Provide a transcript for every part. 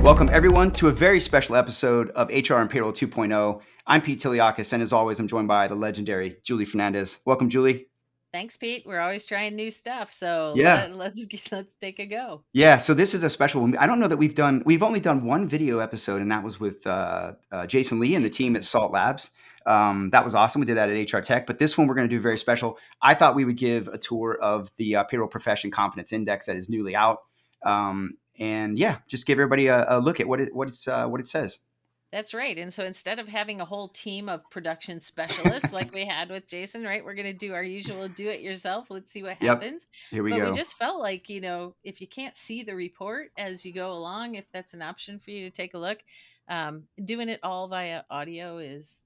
Welcome, everyone, to a very special episode of HR and Payroll 2.0. I'm Pete Tiliakis, and as always, I'm joined by the legendary Julie Fernandez. Welcome, Julie. Thanks, Pete. We're always trying new stuff, so Yeah. let's take a go. Yeah, so this is a special one. I don't know that we've only done one video episode, and that was with Jason Lee and the team at Jason. Salt Labs. That was awesome. We did that at HR Tech, but this one we're going to do very special. I thought we would give a tour of the Payroll Profession Confidence Index that is newly out. And yeah, just give everybody a look at what it says. That's right. And so instead of having a whole team of production specialists like we had with Jason, right, we're going to do our usual do it yourself. Let's see what Yep. happens. Here we But we go. just felt like, if you can't see the report as you go along, if that's an option for you to take a look, doing it all via audio is,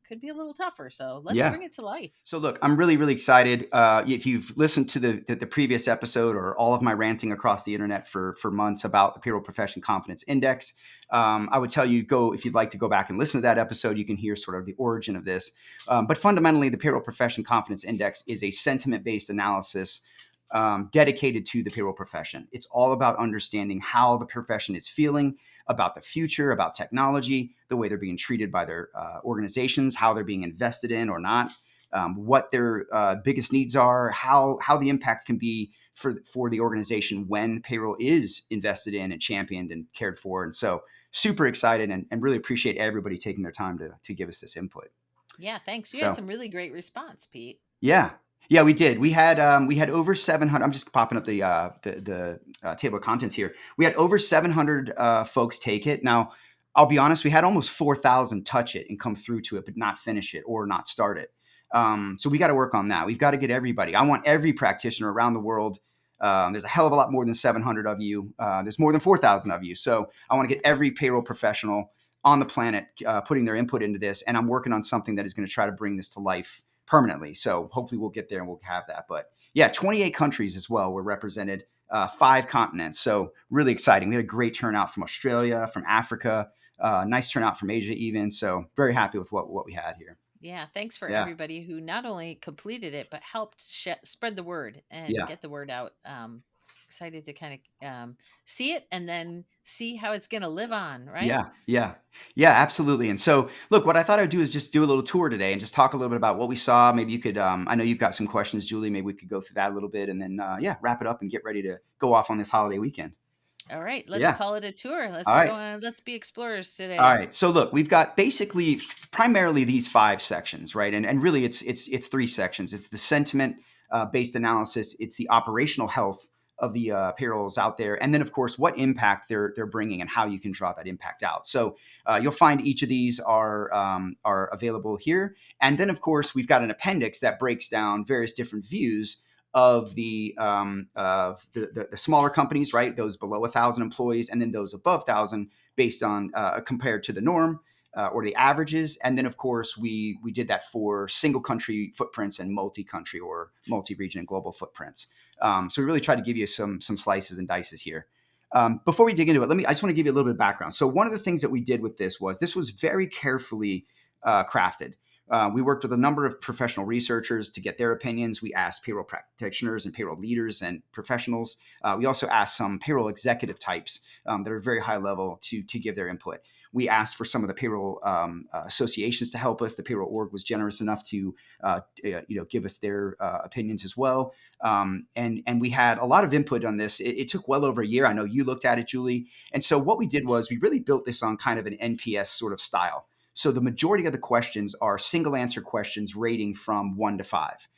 could be a little tougher. So let's Yeah. bring it to life. So look, I'm really, really excited. If you've listened to the previous episode or all of my ranting across the internet for months about the Payroll Profession Confidence Index, I would tell you if you'd like to go back and listen to that episode, you can hear sort of the origin of this. But fundamentally, the Payroll Profession Confidence Index is a sentiment-based analysis dedicated to the payroll profession. It's all about understanding how the profession is feeling about the future, about technology, the way they're being treated by their organizations, how they're being invested in or not, what their biggest needs are, how the impact can be for the organization when payroll is invested in and championed and cared for. And so super excited and really appreciate everybody taking their time to give us this input. Yeah, thanks. You had So some really great response, Pete. yeah. Yeah, we did. We had over 700. I'm just popping up the table of contents here. We had over 700 folks take it. Now, I'll be honest. We had almost 4,000 touch it and come through to it, but not finish it or not start it. So we got to work on that. We've got to get everybody. I want every practitioner around the world. There's a hell of a lot more than 700 of you. There's more than 4,000 of you. So I want to get every payroll professional on the planet putting their input into this. And I'm working on something that is going to try to bring this to life permanently. So hopefully we'll get there and we'll have that. But yeah, 28 countries as well were represented, 5 continents. So really exciting. We had a great turnout from Australia, from Africa, nice turnout from Asia even. So very happy with what we had here. Yeah, thanks for Yeah. everybody who not only completed it but helped spread the word and Yeah. get the word out. Excited to kind of see it and then see how it's going to live on, right? Yeah, yeah, yeah, absolutely. And so, look, what I thought I'd do is just do a little tour today and just talk a little bit about what we saw. Maybe you could, I know you've got some questions, Julie. Maybe we could go through that a little bit and then, yeah, wrap it up and get ready to go off on this holiday weekend. All right, let's Yeah. call it a tour. All Let's go right. on. Let's be explorers All today. right. So look, we've got basically primarily these 5 sections, right? And really it's 3 sections. It's the sentiment based analysis, it's the operational health of the payrolls out there, and then of course what impact they're bringing and how you can draw that impact out. So you'll find each of these are available here, and then of course we've got an appendix that breaks down various different views of the smaller companies, right? Those below 1,000 employees, and then those above 1,000, based on compared to the norm or the averages. And then, of course, we did that for single country footprints and multi-country or multi-region and global footprints. So we really try to give you some slices and dices here. Before we dig into it, I just want to give you a little bit of background. So one of the things that we did with this was very carefully crafted. We worked with a number of professional researchers to get their opinions. We asked payroll practitioners and payroll leaders and professionals. We also asked some payroll executive types that are very high level to give their input. We asked for some of the payroll associations to help us. The payroll org was generous enough to give us their opinions as well. And we had a lot of input on this. It took well over a year. I know you looked at it, Julie. And so what we did was we really built this on kind of an NPS sort of style. So the majority of the questions are single answer questions rating from 1 to 5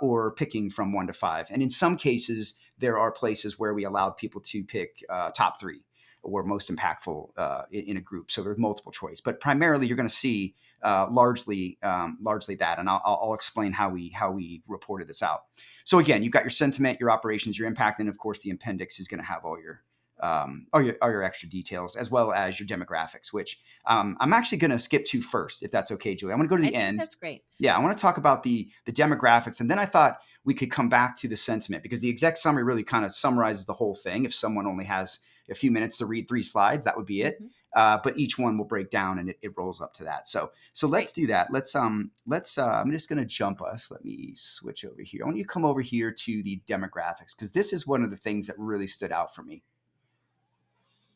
or picking from 1 to 5. And in some cases, there are places where we allowed people to pick top 3 or most impactful in a group. So there's multiple choice, but primarily you're going to see largely that. And I'll explain how we reported this out. So again, you've got your sentiment, your operations, your impact, and of course the appendix is going to have all your extra details, as well as your demographics, which I'm actually going to skip to first, if that's okay, Julie. I'm going to go to I the think end. that's great. Yeah, I want to talk about the demographics, and then I thought we could come back to the sentiment because the exec summary really kind of summarizes the whole thing. If someone only has a few minutes to read 3 slides, that would be it. Mhm. But each one will break down, and it rolls up to that. So let's do that. Let's I'm just going to jump us. Let me switch over here. I want you to come over here to the demographics because this is one of the things that really stood out for me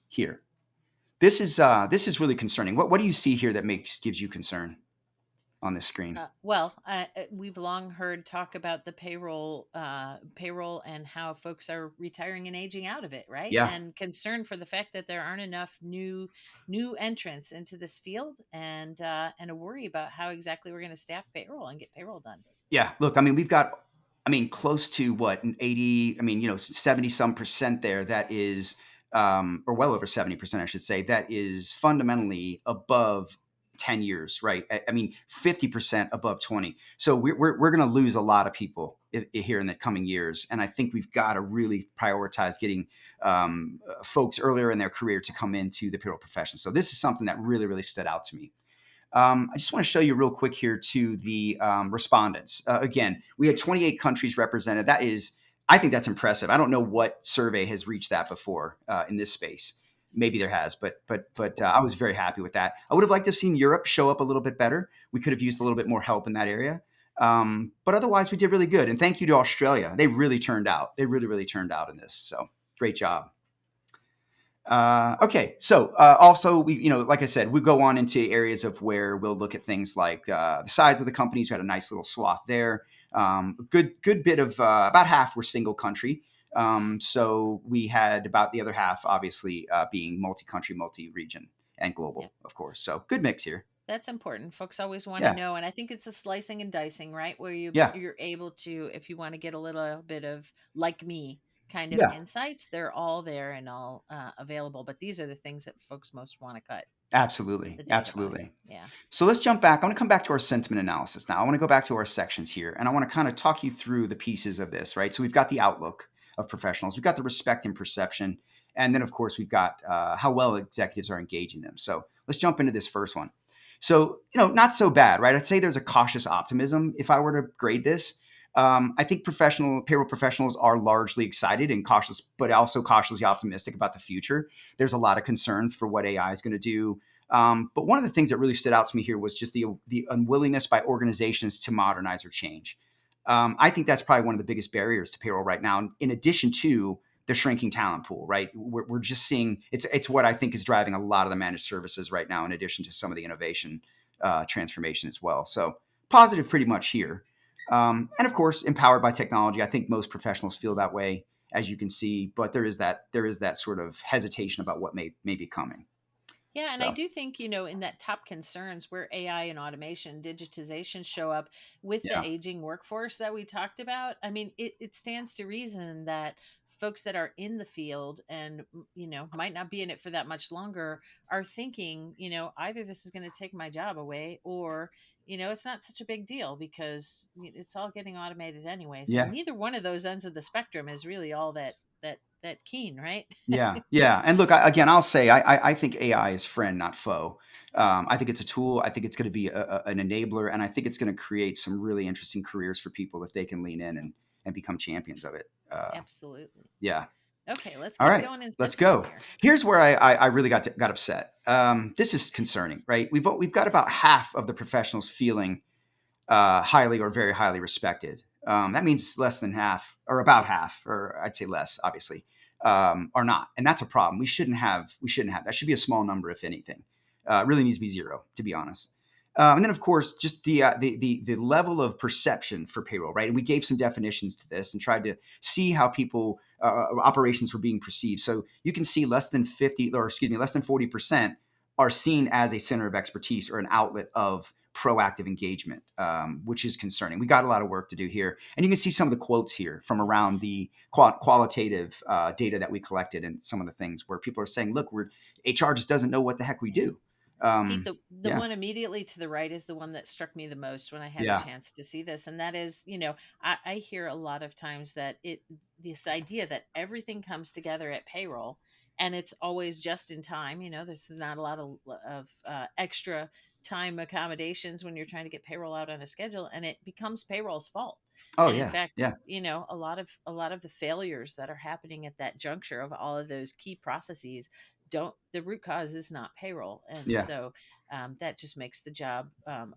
here. This is really concerning. What do you see here that makes gives you concern on this screen? We've long heard talk about the payroll and how folks are retiring and aging out of it, right? Yeah. And concern for the fact that there aren't enough new entrants into this field, and a worry about how exactly we're going to staff payroll and get payroll done. Yeah, look, I mean, we've got, I mean, close to what, an 80, I mean, 70 some percent there that is, or well over 70%, I should say, that is fundamentally above 10 years, right? I mean, 50% above 20. So we're going to lose a lot of people here in the coming years. And I think we've got to really prioritize getting folks earlier in their career to come into the payroll profession. So this is something that really, really stood out to me. I just want to show you real quick here to the respondents. Again, we had 28 countries represented. That is, I think that's impressive. I don't know what survey has reached that before in this space. Maybe there has, but I was very happy with that. I would have liked to have seen Europe show up a little bit better. We could have used a little bit more help in that area. But otherwise, we did really good. And thank you to Australia. They really turned out. They really, really turned out in this. So great job. Okay, so also we, like I said, we go on into areas of where we'll look at things like the size of the companies. We had a nice little swath there. Good bit of about half were single country. So we had about the other half, obviously, being multi-country, multi-region, and Yeah. global, of course. So good mix here. That's important. Folks always want to Yeah, know, and I think it's a slicing and dicing, right? Where yeah, you're able to, if you want to get a little bit of like me kind of yeah. insights, they're all there and all available. But these are the things that folks most want to cut Absolutely, the data by. absolutely. Yeah. So let's jump back. I want to come back to our sentiment analysis now. I want to go back to our sections here, and I want to kind of talk you through the pieces of this, right? So we've got the outlook of professionals, we've got the respect and perception, and then of course we've got how well executives are engaging them. So let's jump into this first one. So not so bad, right? I'd say there's a cautious optimism if I were to grade this. I think payroll professionals are largely excited and cautious, but also cautiously optimistic about the future. There's a lot of concerns for what AI is going to do. But one of the things that really stood out to me here was just the unwillingness by organizations to modernize or change. I think that's probably one of the biggest barriers to payroll right now. In addition to the shrinking talent pool, right? We're just seeing it's what I think is driving a lot of the managed services right now. In addition to some of the innovation transformation as well. So positive, pretty much here. And of course, empowered by technology. I think most professionals feel that way, as you can see. But there is that sort of hesitation about what may be coming. Yeah, and I So do think, in that top concerns where AI and automation, digitization show up with the yeah, aging workforce that we talked about, I mean, it stands to reason that folks that are in the field and, might not be in it for that much longer are thinking, either this is going to take my job away or, it's not such a big deal because it's all getting automated anyways. And yeah. neither one of those ends of the spectrum is really all that keen, right? Yeah, yeah, and look, again, I'll say I think AI is friend, not foe. I think it's a tool. I think it's going to be an enabler, and I think it's going to create some really interesting careers for people if they can lean in and become champions of it. Absolutely. Yeah. Okay, let's All keep right, going in let's sentiment go. here. Here's where I really got upset. This is concerning, right? We've got about half of the professionals feeling highly or very highly respected. That means less than half, or about half, or I'd say less, obviously, are not, and that's a problem. We shouldn't have. We shouldn't have. That should be a small number, if anything. It really needs to be zero, to be honest. And then, of course, just the level of perception for payroll, right? And we gave some definitions to this and tried to see how people operations were being perceived. So you can see less than 50, or excuse me, less than 40% are seen as a center of expertise or an outlet of proactive engagement, which is concerning. We got a lot of work to do here. And you can see some of the quotes here from around the qualitative data that we collected and some of the things where people are saying, look, HR just doesn't know what the heck we Yeah. do. Pete, the Yeah. one immediately to the right is the one that struck me the most when I had a Yeah. chance to see this, and that is, I hear a lot of times that this idea that everything comes together at payroll, and it's always just in time. There's not a lot of extra time accommodations when you're trying to get payroll out on a schedule, and it becomes payroll's fault. Oh, And in yeah. fact, Yeah. a lot of the failures that are happening at that juncture of all of those key processes don't, the root cause is not payroll. And Yeah. so that just makes the job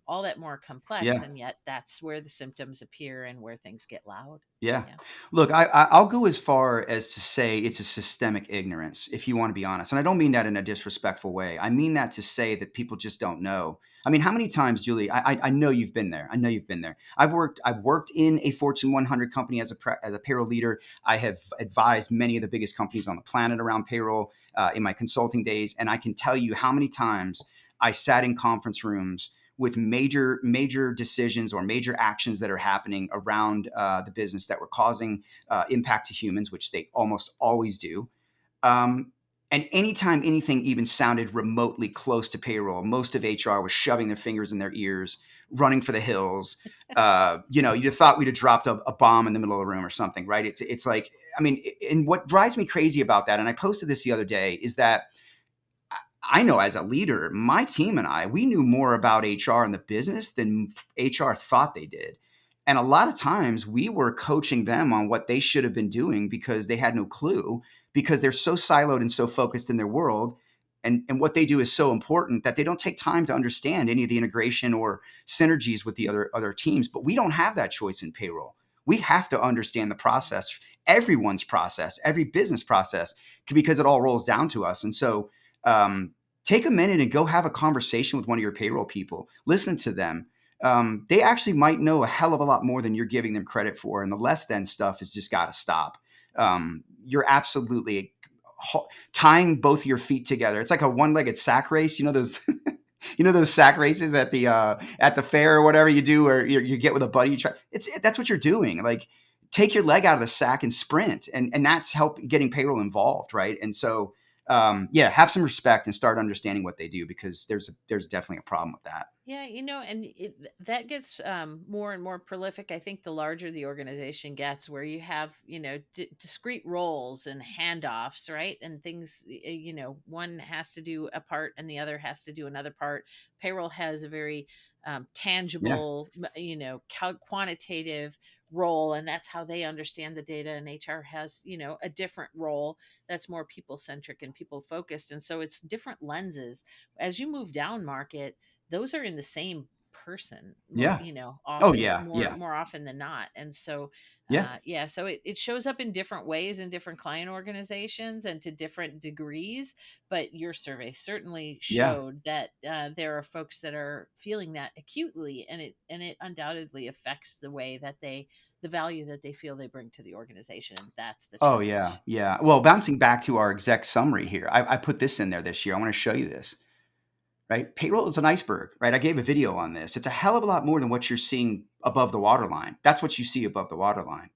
all that more complex. Yeah. And yet that's where the symptoms appear and where things get loud. Yeah. Yeah. Look, I'll go as far as to say it's a systemic ignorance, if you want to be honest. And I don't mean that in a disrespectful way. I mean that to say that people just don't know. I mean, how many times, Julie? I know you've been there. I know you've been there. I've worked in a Fortune 100 company as a payroll leader. I have advised many of the biggest companies on the planet around payroll in my consulting days, and I can tell you how many times I sat in conference rooms with major decisions or major actions that are happening around the business that were causing impact to humans, which they almost always do. Um, and anytime anything even sounded remotely close to payroll, most of HR was shoving their fingers in their ears, running for the hills. You'd have thought we'd have dropped a bomb in the middle of the room or something, right? It's like, I mean, and what drives me crazy about that, and I posted this the other day, is that I know as a leader, my team and we knew more about HR and the business than HR thought they did. And a lot of times we were coaching them on what they should have been doing because they had no clue, because they're so siloed and so focused in their world. And what they do is so important that they don't take time to understand any of the integration or synergies with the other teams. But we don't have that choice in payroll. We have to understand the process, everyone's process, every business process, because it all rolls down to us. And so um, take a minute and go have a conversation with one of your payroll people. Listen to them. They actually might know a hell of a lot more than you're giving them credit for. And the less than stuff has just got to stop. You're absolutely tying both your feet together. It's like a one-legged sack race. You know those, you know those sack races at the fair or whatever you do, or you get with a buddy. That's what you're doing. Like take your leg out of the sack and sprint, and that's help getting payroll involved, right? And so yeah, have some respect and start understanding what they do, because there's definitely a problem with that. Yeah, and that gets more and more prolific. I think the larger the organization gets, where you have, discrete roles and handoffs, right? And things, one has to do a part and the other has to do another part. Payroll has a very Yeah. tangible, quantitative role, and that's how they understand the data. And HR has, a different role that's more people centric and people focused. And so it's different lenses. As you move down market, those are in the same person, Yeah. Oh often, yeah. more Yeah. more often than not. And so Yeah. yeah, so it shows up in different ways in different client organizations and to different degrees. But your survey certainly Yeah. showed that there are folks that are feeling that acutely, and it undoubtedly affects the way that the value that they feel they bring to the organization. And that's the Oh yeah. challenge. Yeah. Well, bouncing back to our exec summary here, I put this in there this year. I want to show you this. Right? Payroll is an iceberg, right? I gave a video on this. It's a hell of a lot more than what you're seeing above the waterline. That's what you see above the waterline,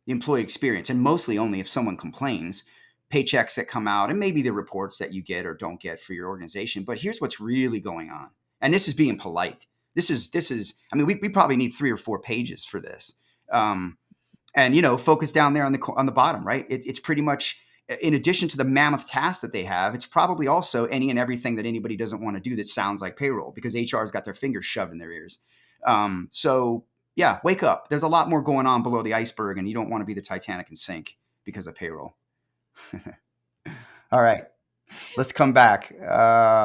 the employee experience, and mostly only if someone complains, paychecks that come out, and maybe the reports that you get or don't get for your organization. But here's what's really going on, and this is being polite. This is. I mean, we probably need 3 or 4 pages for this. Um, and focus down there on the bottom, right? It's pretty much, in addition to the mammoth task that they have, it's probably also any and everything that anybody doesn't want to do that sounds like payroll, because HR's got their fingers shoved in their ears. So yeah, wake up. There's a lot more going on below the iceberg, and you don't want to be the Titanic and sink because of payroll. All right, let's come back.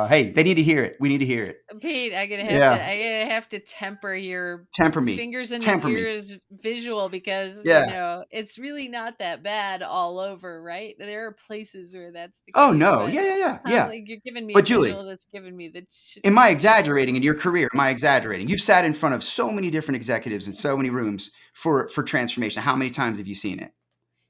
Hey, they need to hear it. We need to hear it. Pete, Yeah, I have to temper your temper me, fingers in the temper me. ears visual, because Yeah. it's really not that bad all over, right? There are places where that's the Oh case, no. but Yeah, yeah, yeah, I'm yeah. like, you're giving me a But Julie, visual that's giving me the am I exaggerating chills. in your career? Am I exaggerating? You've sat in front of so many different executives in so many rooms for transformation. How many times have you seen it?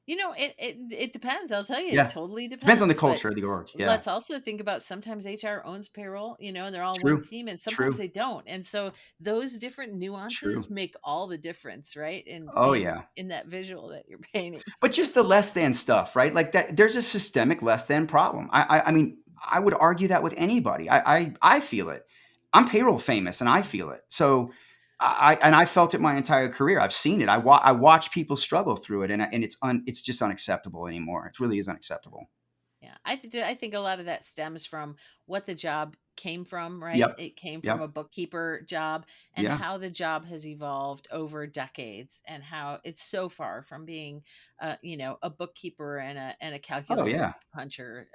It depends. I'll tell you, it Yeah. totally Depends on the depends. But culture of the org. Yeah. let's also think about, sometimes HR owns payroll, and they're all one True. team, and sometimes True. they don't. And so those different nuances True. make all the difference, right? In Oh in yeah. in that visual that you're painting. But just the less than stuff, right? Like that, there's a systemic less than problem. I mean, I would argue that with anybody. I feel it. I'm payroll famous, and I feel it. So, I felt it my entire career. I've seen it. I watch people struggle through it, and it's just unacceptable anymore. It really is unacceptable. Yeah, I think a lot of that stems from what the job came from, right? Yep. It came from a Yep. bookkeeper job, and Yeah. how the job has evolved over decades, and how it's so far from being a bookkeeper and a Oh, calculator yeah. puncher,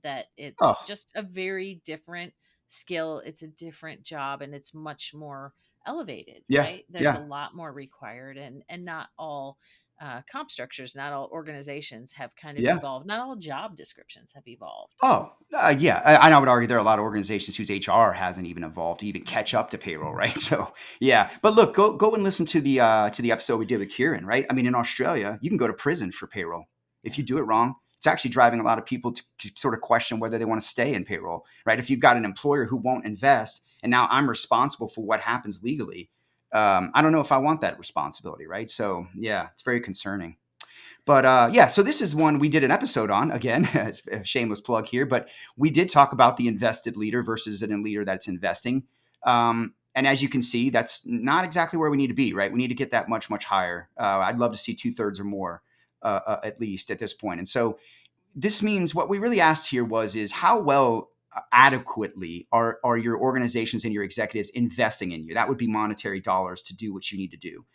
that it's Oh, just a very different skill. It's a different job, and it's much more elevated, yeah. right? There's a Yeah. lot more required, and not all comp structures, not all organizations have kind of Yeah. evolved. Not all job descriptions have evolved. Oh, yeah. And I would argue there are a lot of organizations whose HR hasn't even evolved to even catch up to payroll, right? So, yeah. But look, go and listen to the episode we did with Kieran, right? I mean, in Australia, you can go to prison for payroll if Yeah. you do it wrong. It's actually driving a lot of people to sort of question whether they want to stay in payroll, right? If you've got an employer who won't invest, and now I'm responsible for what happens legally, I don't know if I want that responsibility, right? So, yeah, it's very concerning. But yeah, so this is one we did an episode on. Again, it's a shameless plug here, but we did talk about the invested leader versus a leader that's investing. And as you can see, that's not exactly where we need to be, right? We need to get that much, much higher. I'd love to see 2/3 or more, at least at this point. And so this means what we really asked here is how well adequately are your organizations and your executives investing in you? That would be monetary dollars to do what you need to do,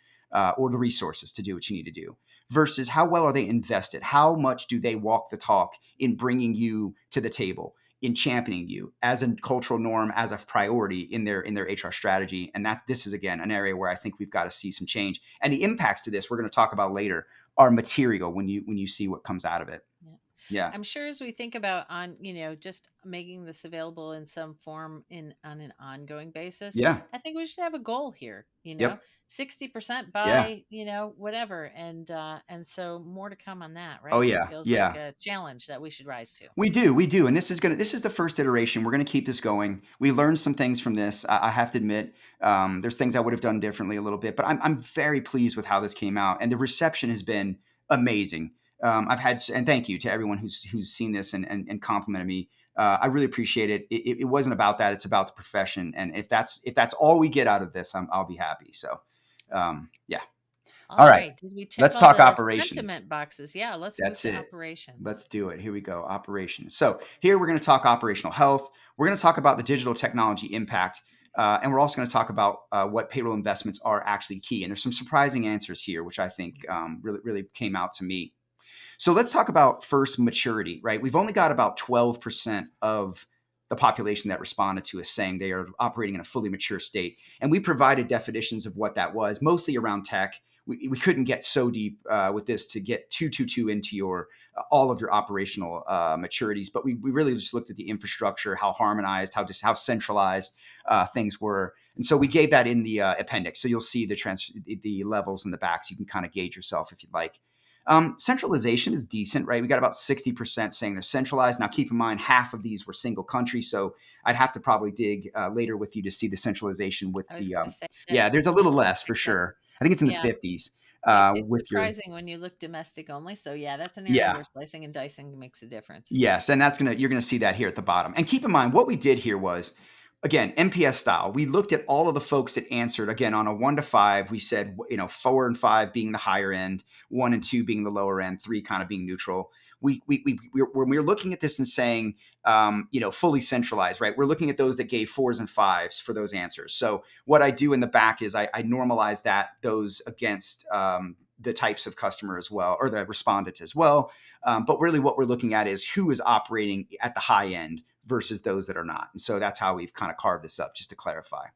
or the resources to do what you need to do, versus how well are they invested? How much do they walk the talk in bringing you to the table, in championing you as a cultural norm, as a priority in their HR strategy? And this is again an area where I think we've got to see some change. And the impacts to this we're going to talk about later are material when you see what comes out of it. Yeah. Yeah. I'm sure as we think about just making this available in some form in on an ongoing basis, Yeah. I think we should have a goal here, Yep. 60% Yeah. by, whatever. And so more to come on that, Oh, right? It yeah. feels like Yeah. a challenge that we should rise to. We do. We do. And this is the first iteration. We're gonna keep this going. We learned some things from this. I have to admit, there's things I would have done differently a little bit, but I'm very pleased with how this came out, and the reception has been amazing. And thank you to everyone who's seen this and complimented me. I really appreciate it. It wasn't about that. It's about the profession, and if that's all we get out of this, I'll be happy. So, yeah. All All right. right. Did we check Let's all talk the operations. sentiment boxes? Yeah, let's move That's to it. operations. Let's do it. Here we go. Operations. So here we're going to talk operational health. We're going to talk about the digital technology impact. And we're also going to talk about what payroll investments are actually key. And there's some surprising answers here, which I think really, really came out to me. So let's talk about first maturity, right? We've only got about 12% of the population that responded to us saying they are operating in a fully mature state. And we provided definitions of what that was, mostly around tech. We couldn't get so deep with this to get too into your all of your operational maturities, but we really just looked at the infrastructure, how harmonized, how centralized things were, and so we gave that in the appendix. So you'll see the levels in the back, so you can kind of gauge yourself if you'd like. Centralization is decent, right? We got about 60% saying they're centralized. Now, keep in mind, half of these were single country. So I'd have to probably dig later with you to see the centralization with I was the, going to say that yeah, there's a much little less for like that. sure. I think it's in the Yeah, 50s it's with your, surprising when you look domestic only. So yeah, that's an area yeah. where slicing and dicing makes a difference. Yes, and you're gonna see that here at the bottom. And keep in mind, what we did here was, again, MPS style. We looked at all of the folks that answered. Again, on a 1 to 5, we said 4 and 5 being the higher end, 1 and 2 being the lower end, 3 kind of being neutral. When we were looking at this and saying, fully centralized, right? We're looking at those that gave 4s and 5s for those answers. So what I do in the back is I normalize those against the types of customer as well, or the respondent as well. But really what we're looking at is who is operating at the high end versus those that are not. And so that's how we've kind of carved this up, just to clarify.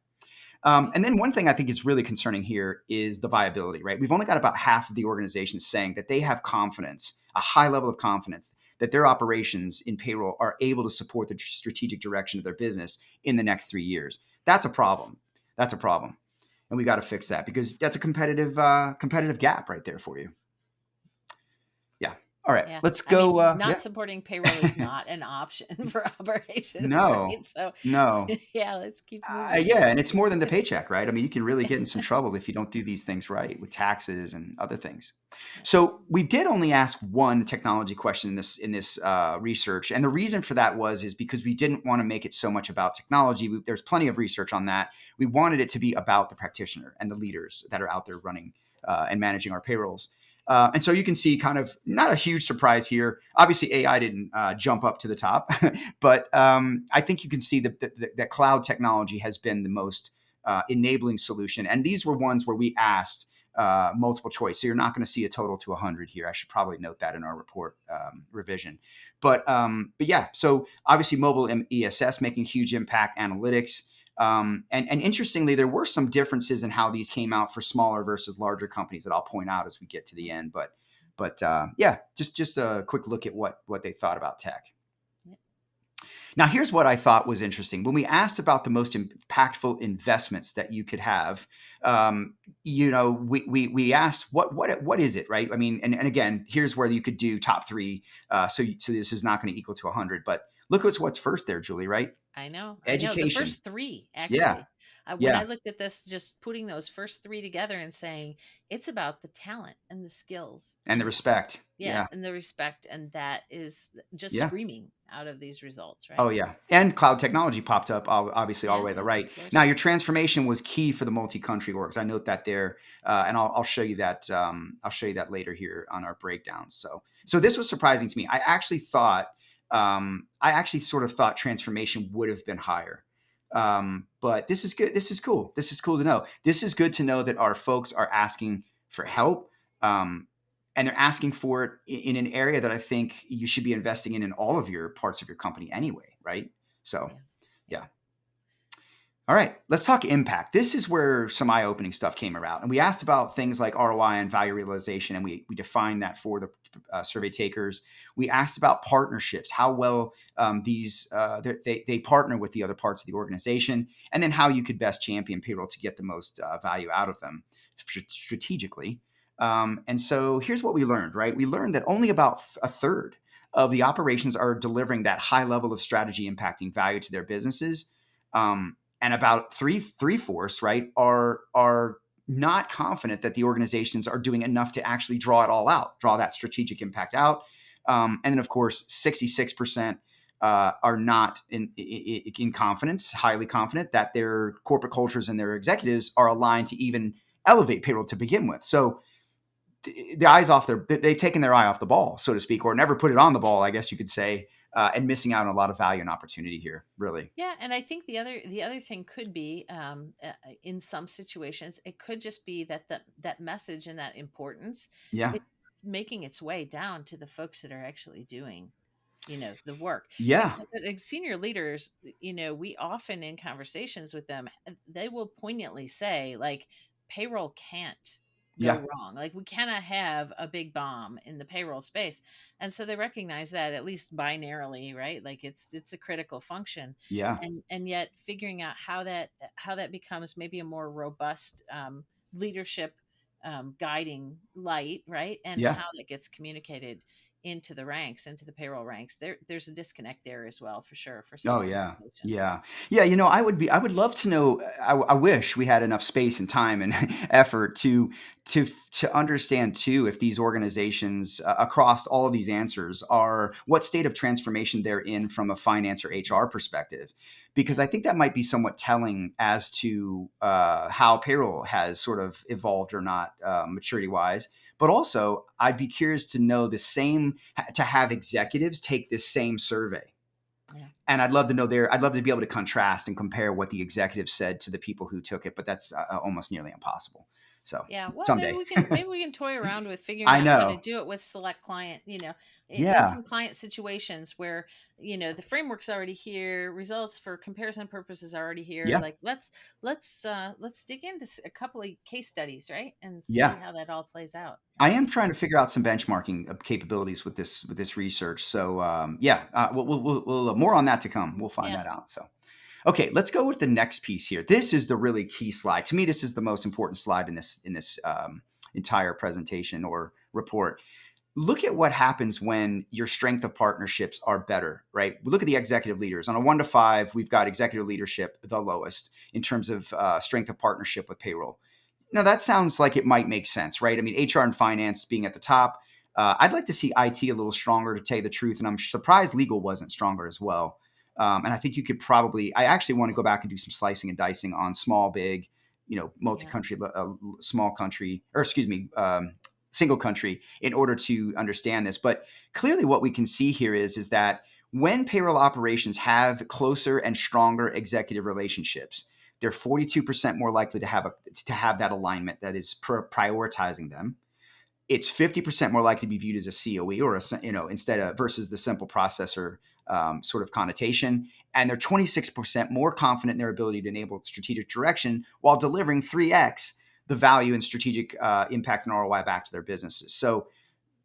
Right. And then one thing I think is really concerning here is the viability, right? We've only got about half of the organizations saying that they have confidence, a high level of confidence, that their operations in payroll are able to support the strategic direction of their business in the next 3 years. That's a problem. That's a problem. And we got to fix that, because that's a competitive gap right there for you. Yeah. All right. Yeah. Let's I mean, go. not Yeah. supporting payroll is not an option for operations, No, right? So no. yeah, let's keep moving Yeah, here. and it's more than the paycheck, right? I mean, you can really get in some trouble if you don't do these things right with taxes and other things. Yeah. So we did only ask one technology question in this research, and the reason for that is because we didn't want to make it so much about technology. There's plenty of research on that. We wanted it to be about the practitioner and the leaders that are out there running and managing our payrolls. And so you can see kind of not a huge surprise here. Obviously, AI didn't jump up to the top, but I think you can see that cloud technology has been the most enabling solution. And these were ones where we asked multiple choice. So you're not going to see a total to 100 here. I should probably note that in our report revision. But yeah, so obviously mobile ESS making huge impact, analytics. And interestingly, there were some differences in how these came out for smaller versus larger companies that I'll point out as we get to the end. But yeah, just a quick look at what they thought about tech. Yeah. Now, here's what I thought was interesting. When we asked about the most impactful investments that you could have, we asked what is it, right? I mean, and again, here's where you could do top three. So this is not going to equal to 100, but look what's first there, Julie, right? I know. I know. The Education. first three, Yeah, actually. When I yeah, looked at this, just putting those first three together and saying it's about the talent and the skills and the and it's, respect. yeah, Yeah, and the respect. And that is just yeah. screaming out of these results, Oh right? yeah, and cloud technology popped up obviously all the Yeah, way to the of right. Now course. your transformation was key for the multi-country orgs. I note that there, and I'll show you that. I'll show you that later here on our breakdowns. So this was surprising to me. I actually sort of thought transformation would have been higher. But this is good. This is cool. This is cool to know. This is good to know that our folks are asking for help. Um, and they're asking for it in an area that I think you should be investing in all of your parts of your company anyway, right? So, Yeah. Yeah. yeah. All right, let's talk impact. This is where some eye-opening stuff came around, and we asked about things like ROI and value realization, and we defined that for the survey takers. We asked about partnerships, how well these they partner with the other parts of the organization, and then how you could best champion payroll to get the most value out of them strategically. And so here's what we learned, right? We learned that only about a third of the operations are delivering that high level of strategy impacting value to their businesses. And about three-fourths, right, are not confident that the organizations are doing enough to actually draw it all out, draw that strategic impact out. And then, of course, 66% are not in confidence, highly confident that their corporate cultures and their executives are aligned to even elevate payroll to begin with. So they've taken their eye off the ball, so to speak, or never put it on the ball, I guess you could say, and missing out on a lot of value and opportunity here, really. Yeah, and I think the other thing could be, in some situations, it could just be that that message and that importance Yeah. is making its way down to the folks that are actually doing, the work. Yeah. Because like senior leaders, we often in conversations with them, they will poignantly say, like, payroll can't go Yeah. wrong. Like, we cannot have a big bomb in the payroll space. And so they recognize that, at least binarily, right? Like, it's a critical function. Yeah. And yet figuring out how that becomes maybe a more robust leadership guiding light, right? And Yeah. how that gets communicated into the ranks, into the payroll ranks. There's a disconnect there as well, for sure, for some Oh yeah. organizations. Yeah. Yeah. I would love to know. I wish we had enough space and time and effort to understand too if these organizations across all of these answers are what state of transformation they're in from a finance or HR perspective, because Yeah. I think that might be somewhat telling as to how payroll has sort of evolved or not maturity wise. But also, I'd be curious to know to have executives take this same survey, Yeah. and I'd love to be able to contrast and compare what the executives said to the people who took it, but that's almost nearly impossible. So Yeah, well, maybe someday. we can maybe we can toy around with figuring I out how to know. do it with select client, in Yeah. some client situations where, the framework's already here, results for comparison purposes are already here. Yeah. Like, let's dig into a couple of case studies, right? And see Yeah. how that all plays out. I am trying to figure out some benchmarking capabilities with this research. So yeah, we'll more on that to come. We'll find Yeah. that out. So okay, let's go with the next piece here. This is the really key slide. To me, this is the most important slide in this entire presentation or report. Look at what happens when your strength of partnerships are better, right? Look at the executive leaders. On a 1 to 5, we've got executive leadership the lowest in terms of strength of partnership with payroll. Now, that sounds like it might make sense, right? I mean, HR and finance being at the top. I'd like to see IT a little stronger, to tell you the truth. And I'm surprised legal wasn't stronger as well. And I think you could I actually want to go back and do some slicing and dicing on small, big, Yeah. multi-country, small country, or excuse me, single country in order to understand this. But clearly, what we can see here is that when payroll operations have closer and stronger executive relationships, they're 42% more likely to have that alignment that is prioritizing them. It's 50% more likely to be viewed as a COE or instead of versus the simple processor sort of connotation. And they're 26% more confident in their ability to enable strategic direction while delivering 3x the value and strategic impact and ROI back to their businesses. So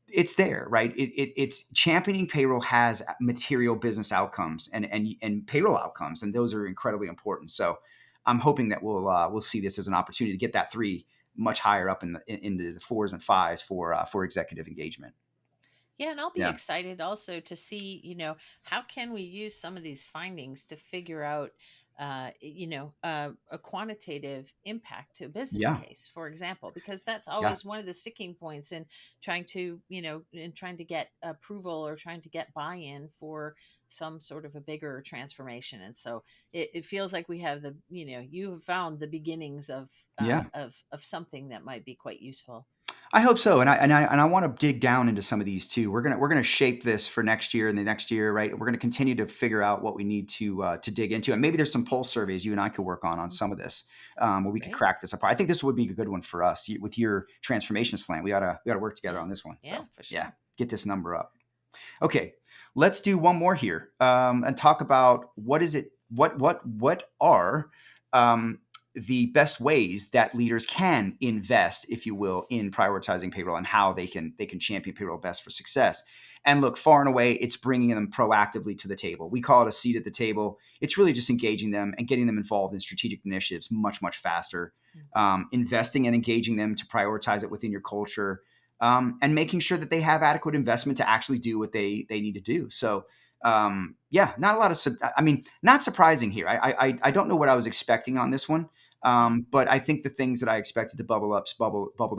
it's there, right? It's championing payroll has material business outcomes and payroll outcomes, and those are incredibly important. So I'm hoping that we'll see this as an opportunity to get that three much higher up into the fours and fives for executive engagement. Yeah, and I'll be Yeah, excited also to see, how can we use some of these findings to figure out, a quantitative impact to a business yeah, case, for example, because that's yeah, always one of the sticking points in trying to get approval or trying to get buy-in for some sort of a bigger transformation. And so it feels like we have you have found the beginnings yeah. of something that might be quite useful. I hope so, and I want to dig down into some of these too. We're gonna shape this for next year and the next year, right? We're gonna continue to figure out what we need to dig into, and maybe there's some pulse surveys you and I could work on some of this, where we could Great. crack this apart. I think this would be a good one for us with your transformation slant. We oughta work together Yeah. on this one. Yeah, So for yeah, sure. get this number up. Okay, let's do one more here and talk about what is it. What are um, the best ways that leaders can invest, if you will, in prioritizing payroll and how they can champion payroll best for success. And look, far and away, it's bringing them proactively to the table. We call it a seat at the table. It's really just engaging them and getting them involved in strategic initiatives much faster. Mm. Investing and engaging them to prioritize it within your culture, and making sure that they have adequate investment to actually do what they need to do. So, yeah, not a lot of, not surprising here. I don't know what I was expecting on this one, Yeah. but I think the things that I expected to bubbled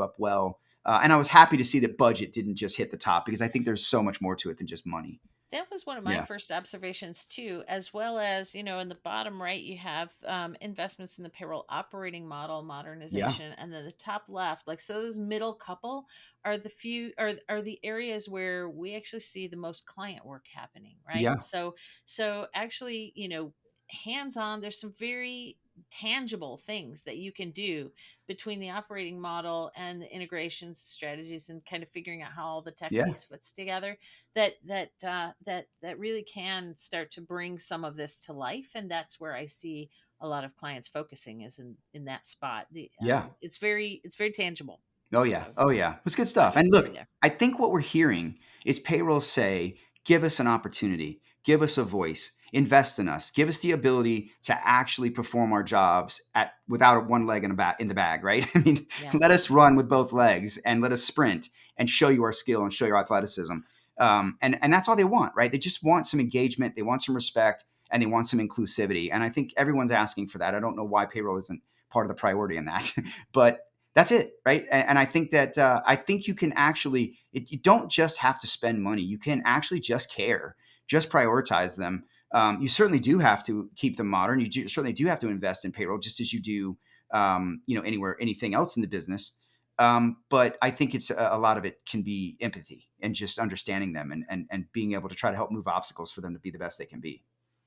up well. And I was happy to see that budget didn't just hit the top because I think there's so much more to it than just money. That was one of my Yeah, first observations too, as well as, in the bottom right, you have investments in the payroll operating model yeah, modernization. And then the top left, like, so those middle couple are are the areas where we actually see the most client work happening, right? yeah, So actually, hands on, there's some very tangible things that you can do between the operating model and the integration strategies and kind of figuring out how all the tech yeah, piece fits together that really can start to bring some of this to life. And that's where I see a lot of clients focusing, is in that spot. yeah. It's very tangible. Oh yeah. So Oh yeah. It's good great stuff. And story look, there. I think what we're hearing is payroll say, give us an opportunity, give us a voice, invest in us, give us the ability to actually perform our jobs at without one leg in the bag, right? I mean, Yeah. let us run with both legs and let us sprint and show you our skill and show your athleticism. And that's all they want, right? They just want some engagement, they want some respect, and they want some inclusivity. And I think everyone's asking for that. I don't know why payroll isn't part of the priority in that, but that's it, right? And I think that I think you can actually you don't just have to spend money. You can actually just care, just prioritize them. You certainly do have to keep them modern. Certainly do have to invest in payroll, just as you do, anything else in the business. But I think a lot of it can be empathy and just understanding them and being able to try to help move obstacles for them to be the best they can be.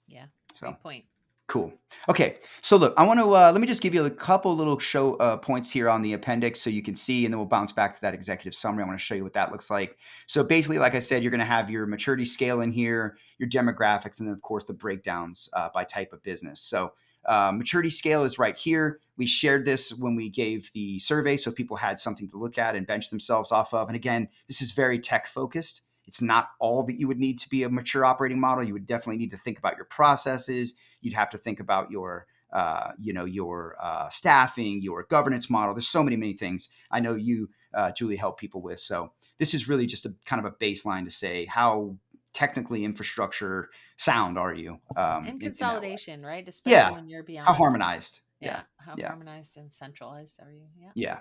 Yeah. So. Great point. Cool. Okay. So look, I want to let me just give you a couple little show points here on the appendix so you can see, and then we'll bounce back to that executive summary. I want to show you what that looks like. So basically, like I said, you're going to have your maturity scale in here, your demographics, and then of course the breakdowns by type of business. So maturity scale is right here. We shared this when we gave the survey, so people had something to look at and bench themselves off of. And again, this is very tech focused. It's not all that you would need to be a mature operating model. You would definitely need to think about your processes. You'd have to think about your staffing, your governance model. There's so many things I know you, Julie, help people with. So this is really just a kind of a baseline to say how technically infrastructure sound are you And in that way. consolidation, right? Especially Yeah. when you're How beyond. harmonized. Yeah. Yeah. How Yeah. harmonized and centralized are you? Yeah. Yeah.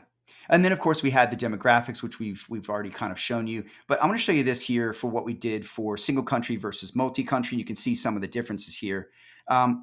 And then of course we had the demographics, which we've already kind of shown you. But I'm going to show you this here for what we did for single country versus multi-country. You can see some of the differences here.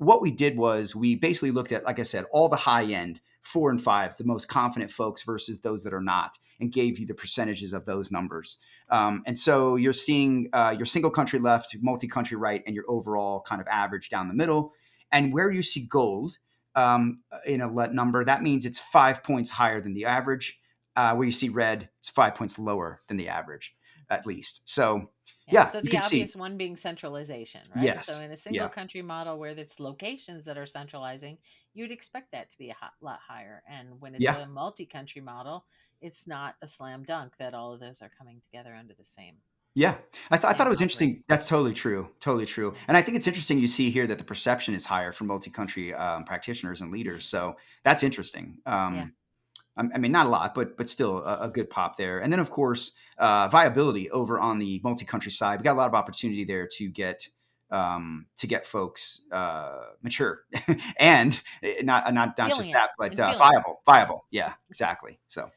What we did was we basically looked at, like I said, all the high end 4 and 5, the most confident folks versus those that are not, and gave you the percentages of those numbers. And so you're seeing your single country left, multi-country right, and your overall kind of average down the middle. And where you see gold in a number, that means it's 5 points higher than the average. Where you see red, it's 5 points lower than the average, at least. So Yeah. yeah, So you the can see. obvious one being centralization, right? So Yes. in a single Yeah. country model where it's locations that are centralizing, you'd expect that to be a lot higher. And when it's Yeah. a multi country model, it's not a slam dunk that all of those are coming together under the Yeah. I thought same it was operating. interesting. That's totally true. Totally true. Yeah. And I think it's interesting you see here that the perception is higher for multi-country practitioners and leaders. So that's interesting. Yeah. I mean, not a lot, but still a good pop there. And then, of course, viability over on the multi-country side. We got a lot of opportunity there to get folks mature and not Feeling just it that, but and feeling it. viable. Yeah. Viable. Yeah, exactly. So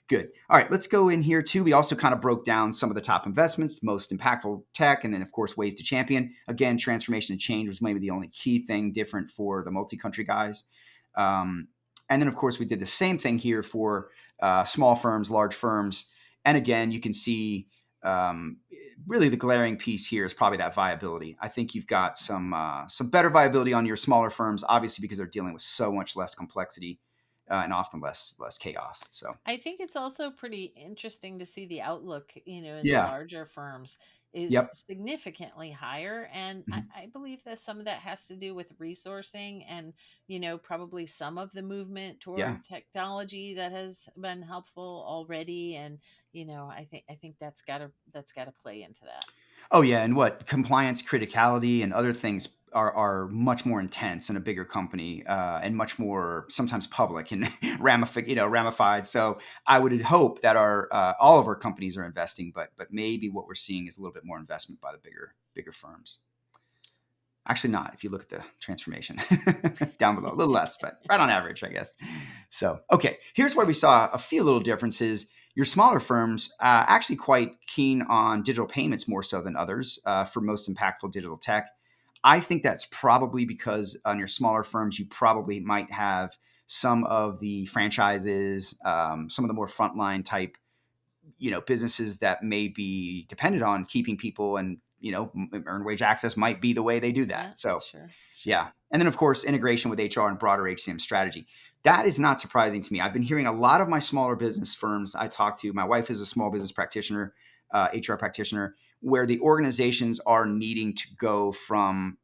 good. All right, let's go in here too. We also kind of broke down some of the top investments, most impactful tech, and then, of course, ways to champion. Again, transformation and change was maybe the only key thing different for the multi-country guys. And then, of course, we did the same thing here for small firms, large firms. And again, you can see really the glaring piece here is probably that viability. I think you've got some better viability on your smaller firms, obviously because they're dealing with so much less complexity and often less chaos. So I think it's also pretty interesting to see the outlook, in the yeah, larger firms is yep, significantly higher. And I, mhm, I believe that some of that has to do with resourcing and, probably some of the movement yeah. toward technology that has been helpful already. And, I think that's gotta play into that. Oh yeah, and what compliance criticality and other things are much more intense in a bigger company and much more sometimes public and ramified. So I would hope that our all of our companies are investing, but maybe what we're seeing is a little bit more investment by the bigger firms. Actually, not if you look at the transformation down below, a little less, but right on average, I guess. So, okay, here's where we Right. saw a few little differences. Your smaller firms actually quite keen on digital payments more so than others for most impactful digital tech. I think that's probably because on your smaller firms, you probably might have some of the franchises, some of the more frontline type businesses that may be dependent on keeping people and earned wage access might be the way they do that. Yeah, So sure, sure. yeah, and then of course integration with HR and broader HCM strategy. That is not surprising to me. I've been hearing a lot of my smaller business firms I talk to. My wife is a small business practitioner, HR practitioner, where the organizations are needing to go from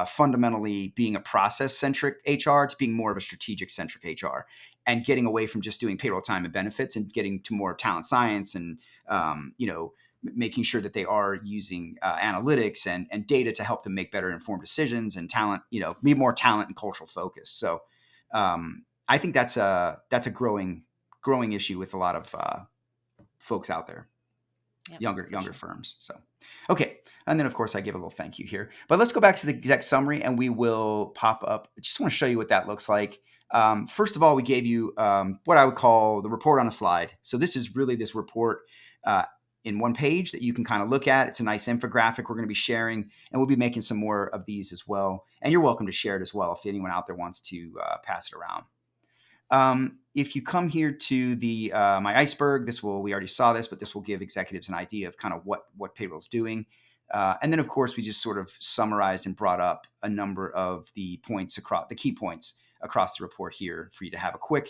fundamentally being a process centric HR to being more of a strategic centric HR and getting away from just doing payroll time and benefits and getting to more talent science and, making sure that they are using analytics and data to help them make better informed decisions and talent, be more talent and cultural focus. So I think that's a growing issue with a lot of folks out there, Yep, for younger sure. firms. So, okay, and then of course I give a little thank you here. But let's go back to the exec summary, and we will pop up. I just want to show you what that looks like. First of all, we gave you what I would call the report on a slide. So this is really this report. In one page that you can kind of look at. It's a nice infographic we're going to be sharing, and we'll be making some more of these as well. And you're welcome to share it as well if anyone out there wants to pass it around. If you come here to the my iceberg, we already saw this, but this will give executives an idea of kind of what payroll's doing. And then, of course, we just sort of summarized and brought up a number of the points across the key points across the report here for you to have a quick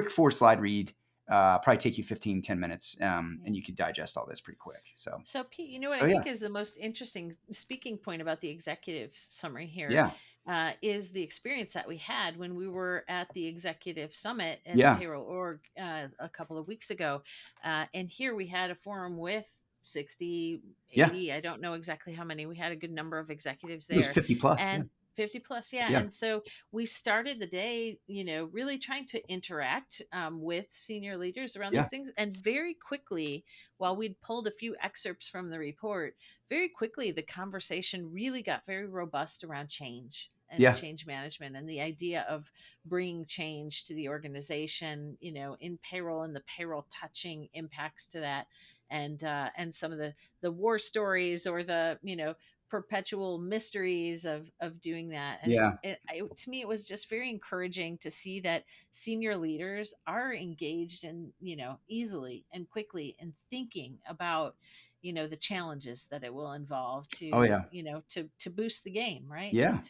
4 slide read. Probably take you 15-10 minutes, Yeah. and you could digest all this pretty quick. So, So, Pete, what I so yeah, think is the most interesting speaking point about the executive summary here yeah, is the experience that we had when we were at the executive summit in the yeah, payroll org a couple of weeks ago. And here we had a forum with 60, yeah. 80. I don't know exactly how many. We had a good number of executives It was there. 50 plus. Yeah, And 50 plus, yeah. yeah, And so we started the day, really trying to interact with senior leaders around yeah, these things. And very quickly, while we'd pulled a few excerpts from the report, very quickly the conversation really got very robust around change and yeah, change management and the idea of bringing change to the organization, in payroll and the payroll touching impacts to that, and some of the war stories or the perpetual mysteries of doing that. And Yeah. to me, it was just very encouraging to see that senior leaders are engaged and, easily and quickly in thinking about, the challenges that it will involve Oh to, yeah. to boost the game, right? Yeah.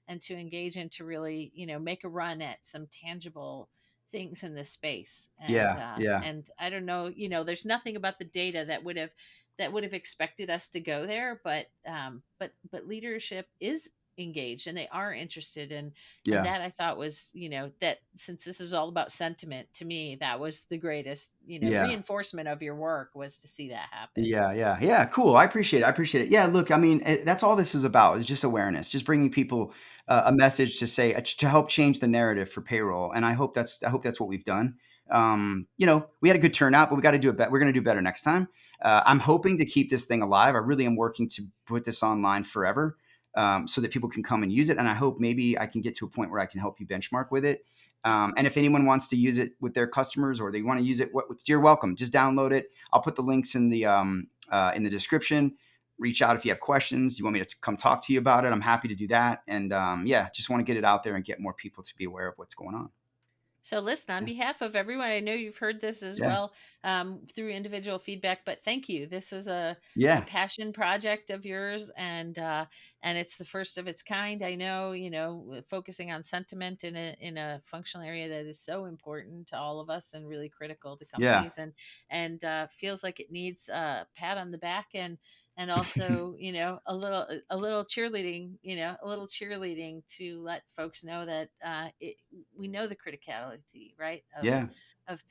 And to engage and to really, make a run at some tangible things in this space. and Yeah. uh Yeah. and I don't know, there's nothing about the data that would have expected us to go there, but leadership is engaged and they are interested in. And Yeah. that, I thought, was, that since this is all about sentiment, to me that was the greatest, Yeah. reinforcement of your work, was to see that happen. Yeah, yeah, yeah. Cool. I appreciate it. I appreciate it. Yeah. Look, I mean, that's all this is about, is just awareness, just bringing people a message to say, to help change the narrative for payroll. And I hope that's what we've done. We had a good turnout, but we got to do it better. We're going to do better next time. I'm hoping to keep this thing alive. I really am working to put this online forever, so that people can come and use it. And I hope maybe I can get to a point where I can help you benchmark with it. And if anyone wants to use it with their customers, or they want to use it, you're welcome. Just download it. I'll put the links in the description. Reach out if you have questions. You want me to come talk to you about it? I'm happy to do that. And yeah, just want to get it out there and get more people to be aware of what's going on. So, listen, on Yeah, behalf of everyone, I know you've heard this as yeah, well, through individual feedback, but thank you. This is a yeah, passion project of yours, and it's the first of its kind. I know, focusing on sentiment in a functional area that is so important to all of us and really critical to yeah, companies, and feels like it needs a pat on the back, and also, a little cheerleading, to let folks know that, we know the criticality, right, of yeah,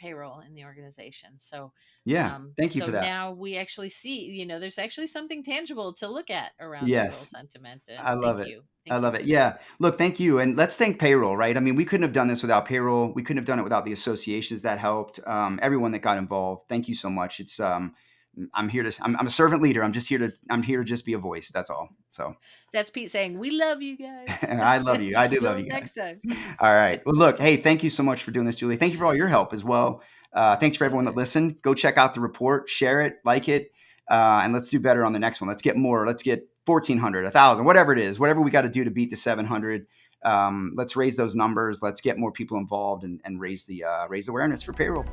payroll in the organization. So, yeah. Thank you so for that. now we actually see, there's actually something tangible to look at around payroll Yes, sentiment. I And love thank it. you, I thank you love for it. that. Yeah. Look, thank you. And let's thank payroll, right? I mean, we couldn't have done this without payroll. We couldn't have done it without the associations that helped. Everyone that got involved. Thank you so much. I'm a servant leader. I'm here to just be a voice. That's all. So That's Pete saying, we love you guys. I love you. I do love Until you guys. next time. All right. Well, look, hey, thank you so much for doing this, Julie. Thank you for all your help as well. Thanks for You everyone that bet. listened. Go check out the report, share it, like it, and let's do better on the next one. Let's get more. Let's get 1,400, 1,000, whatever it is, whatever we got to do to beat the 700. Let's raise those numbers. Let's get more people involved, and raise the awareness for payroll.